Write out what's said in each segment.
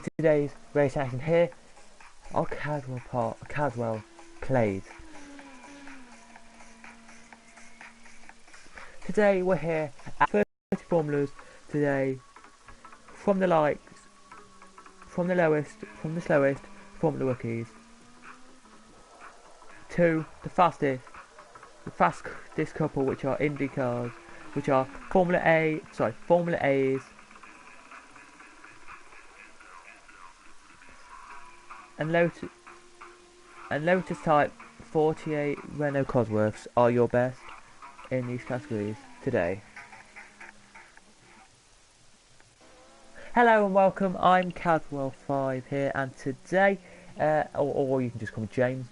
to today's race action here on Caswell Clays. Today we're here at 30 formulas today, from the slowest Formula Rookies to the fastest couple, which are Indy cars, which are Formula A's and Lotus Type 48 Renault Cosworths are your best in these categories today. Hello and welcome, I'm Caswell5 here, and today, or you can just call me James,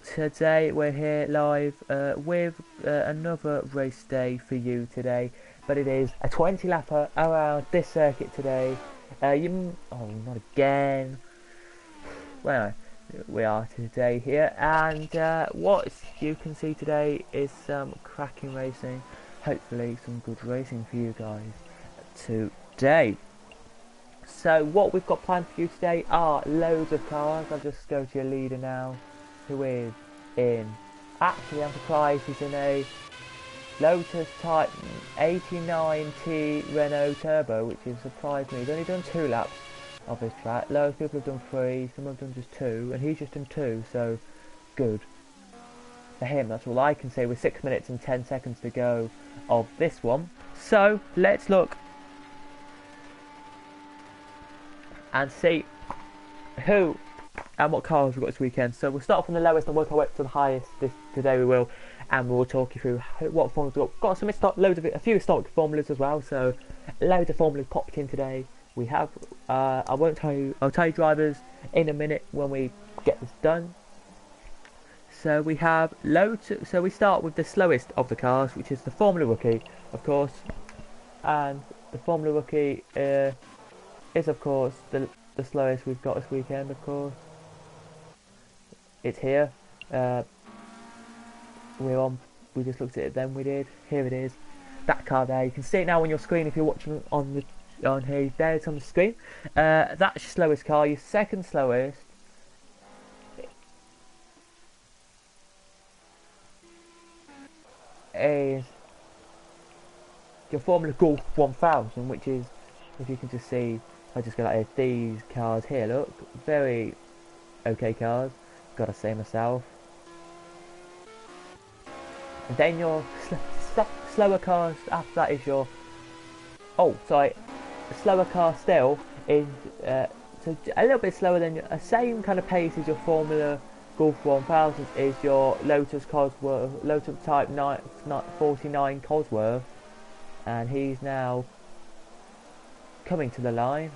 today we're here live with another race day for you today, but it is a 20 lapper around this circuit today. Not again. Well, we are today here, and what you can see today is some cracking racing, hopefully some good racing for you guys today. So what we've got planned for you today are loads of cars. I'll just go to your leader now, who is actually I'm surprised he's in a Lotus Type 89T Renault Turbo, which has surprised me. He's only done 2 laps of this track. Loads of people have done 3, some have done just 2, and he's just done 2, so good for him. That's all I can say with 6 minutes and 10 seconds to go of this one. So let's look and see who and what cars we've got this weekend. So we'll start from the lowest and work our way up to the highest today we will, and we'll talk you through what formulas we've got. Some a few historic formulas as well, so loads of formulas popped in today. We have I'll tell you drivers in a minute when we get this done. So we have Lotus, so we start with the slowest of the cars, which is the Formula Rookie, of course, and the Formula Rookie is of course the slowest we've got this weekend. Of course, it's here. We just looked at it then. We did. Here it is. That car there. You can see it now on your screen if you're watching on here. There it's on the screen. That's your slowest car. Your second slowest is your Formula Golf 1000, which is, if you can just see, I just go like this, these cars here, look, very okay cars, gotta say myself. And then your slower cars after that is your, slower car still is so a little bit slower than the same kind of pace as your Formula Golf 1000 is your Lotus Type 49 Cosworth, and he's now coming to the line.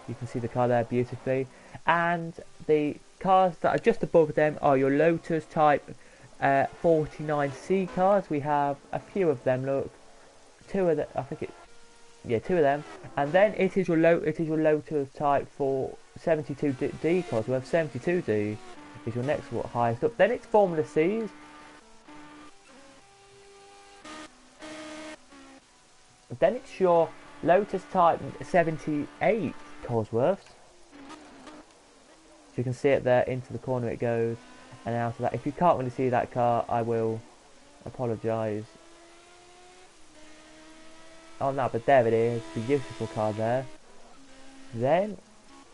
You can see the car there beautifully, and the cars that are just above them are your Lotus Type 49C cars. We have a few of them. Look, 2 of them. I think it. Yeah, 2 of them, and then it is your Lotus Type 72D Cosworth. 72D is your next highest up. Then it's Formula C's. Then it's your Lotus Type 78 Cosworths. So you can see it there, into the corner it goes, and out of that. If you can't really see that car, I will apologise. Oh no, but there it is, beautiful car there. Then,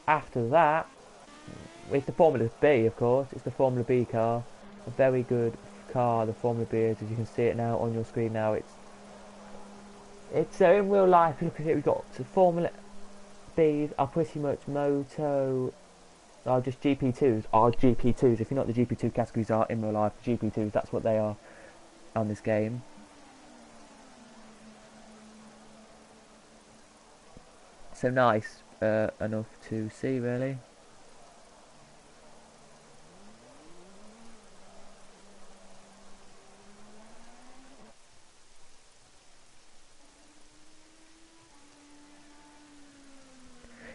after that, it's the Formula B, of course. It's the Formula B car, a very good car. The Formula B is, as you can see it now on your screen now. It's in real life. Look at it. We've got Formula B's are pretty much moto. Are just GP2s. Are GP2s. If you're not, the GP2 categories are in real life GP2s. That's what they are on this game. So nice enough to see, really.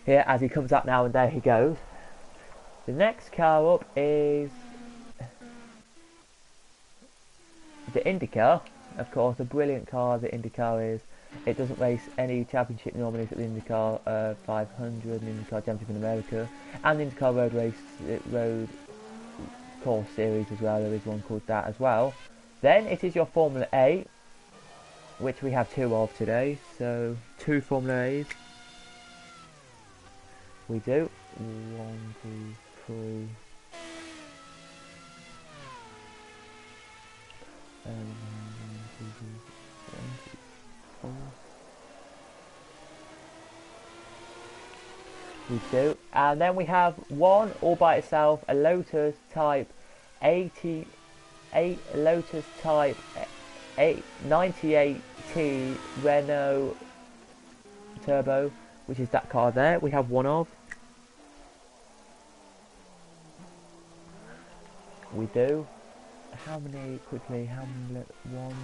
Here, as he comes up now, and there he goes. The next car up is the IndyCar. Of course, a brilliant car the IndyCar is. It doesn't race any championship normally at the IndyCar 500, and IndyCar Championship in America, and the IndyCar Road Course Series as well. There is one called that as well. Then it is your Formula A, which we have 2 of today. So 2 Formula A's. We do 1, 2, 3. We do, and then we have one all by itself, a Lotus Type 88, Lotus Type 98T Renault Turbo, which is that car there. We have one of. We do. How many quickly? How many? 1, 2.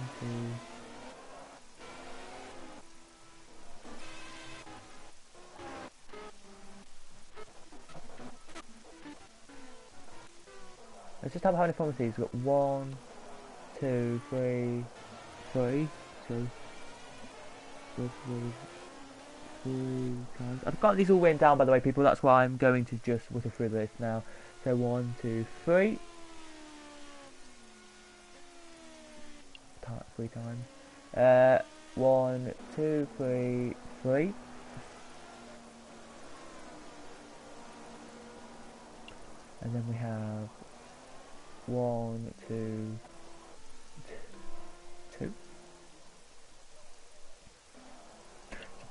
Let's just have how many Formula C's. We've got 1, 2, 3, 3, 2, 3 times. I've got these all written down, by the way, people. That's why I'm going to just whittle through this now. So 1, 2, 3. 3 times. 1, 2, 3, 3. And then we have 1, 2, 2.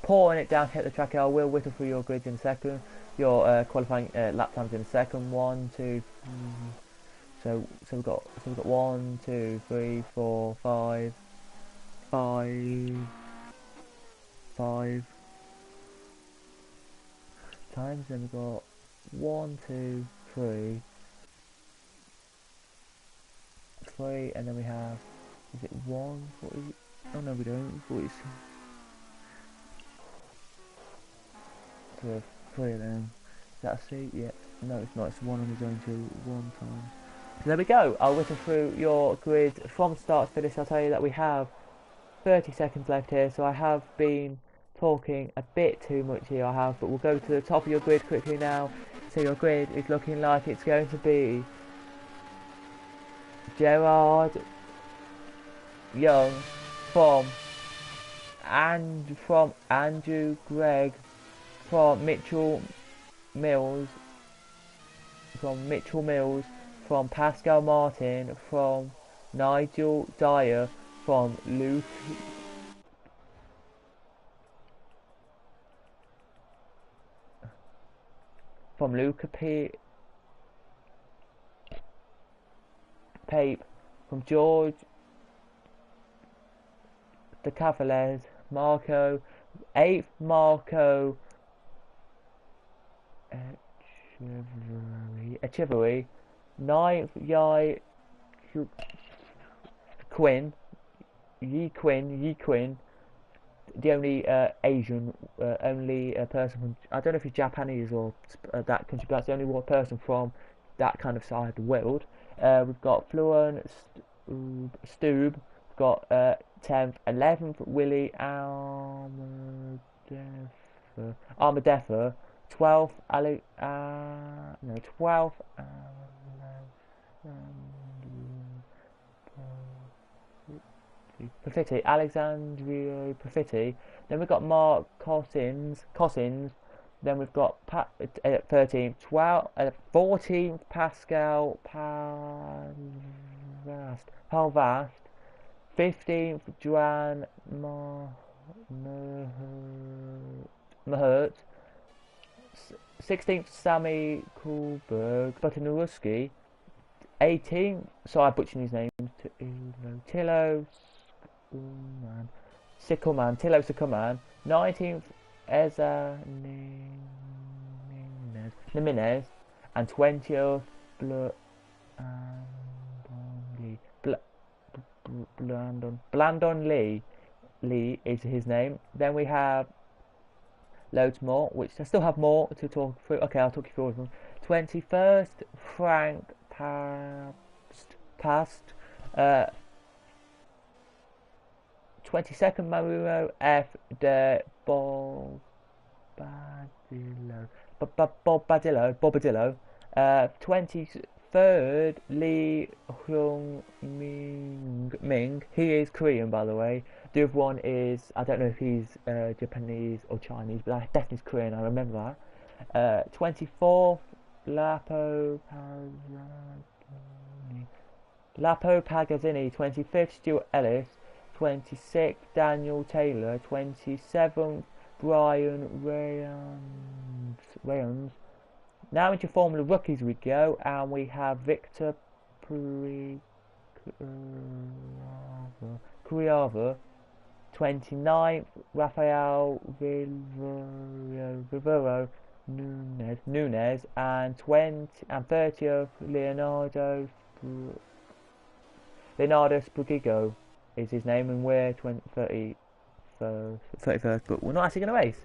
Pouring it down, hit the track. I will whittle through your grids in a second. Your qualifying lap times in a second. 1, 2. So we've got 1, 2, 3, 4, 5, 5 times. Then we've got 1, 2, 3, 3, and then we have, is it 1? What is it? Oh no, we don't. What is it? So we have 3 of them. Is that a C? Yeah. No, it's not. It's 1 on his own too. 1 time. So there we go. I'll whittle through your grid from start to finish. I'll tell you that we have 30 seconds left here, so I have been talking a bit too much here, I have, but we'll go to the top of your grid quickly now. So your grid is looking like it's going to be Gerard Young from Andrew Gregg, from Mitchell Mills, from Pascal Martin, from Nigel Dyer, from Luca Pape, from George de Cavaliers, Marco 8th, Marco Echeverry, 9th, Yi Quinn, the only Asian, only person from, I don't know if he's Japanese or that country, but that's the only one person from that kind of side of the world. We've got Florian Stube, we've got 10th, 11th, Willie Armadefa, 12th, 12th, Profiti, Alexandria Profiti. Then we've got Mark Cossins. Then we've got 13th, 12th, 14th, Pascal Palvast. 15th, Joan Mahert. 16th, Sammy Kulberg, Butanuruski. 18th, so I butchered his name. Tilo Sickleman. 19th, Eza Jimenez, and 20th, Blandon Lee is his name. Then we have loads more, which I still have more to talk through. Okay, I'll talk you through all of them. 21st, Frank Past. 22nd Maruro F de Bobadillo. 23rd Lee Hyung Ming. He is Korean, by the way. The other one is, I don't know if he's Japanese or Chinese, but I definitely is Korean. I remember that. 24th Lapo Pagazzini. 25th Stuart Ellis. 26th Daniel Taylor. 27th Brian Rayons. Now into Formula Rookies we go, and we have Victor Criava. 29th Rafael Rivero Nunez, and 30th Leonardo Spugigo is his name, and we're 31st, but we're not actually going to race.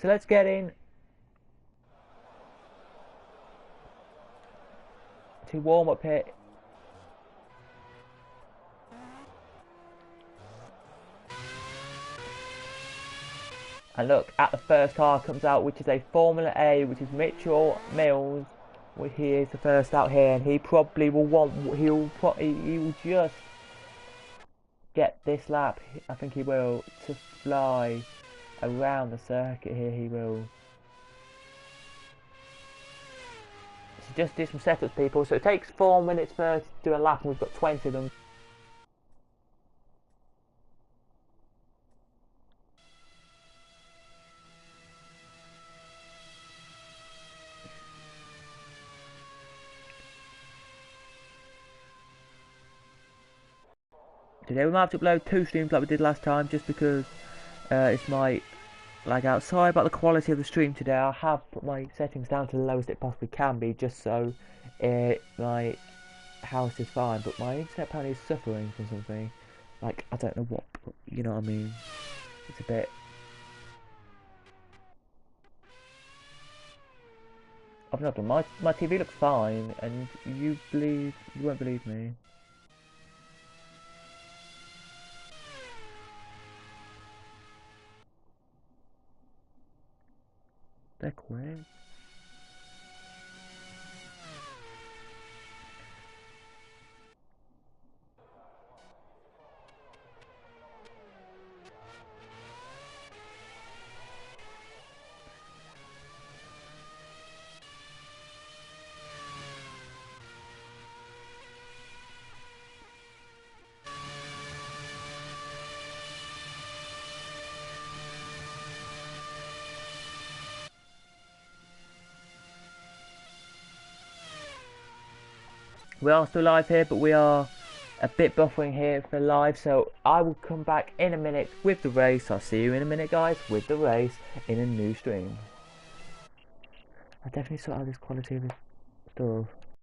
So let's get in to warm up here. And look, at the first car comes out, which is a Formula A, which is Mitchell Mills. He is the first out here, and he probably will he will just get this lap. I think he will, to fly around the circuit here. He will. So just do some setups, people. So it takes 4 minutes first to do a lap, and we've got 20 of them. Today we might have to upload 2 streams like we did last time, just because it's my lag out. Sorry about the quality of the stream today. I have put my settings down to the lowest it possibly can be, just so my house is fine. But my internet apparently is suffering from something. Like, I don't know what, but you know what I mean. It's a bit. I've not done my TV looks fine, and you won't believe me. They're quick. We are still live here, but we are a bit buffering here for live, so I will come back in a minute with the race. I'll see you in a minute, guys, with the race in a new stream. I definitely sort out this quality of this stuff.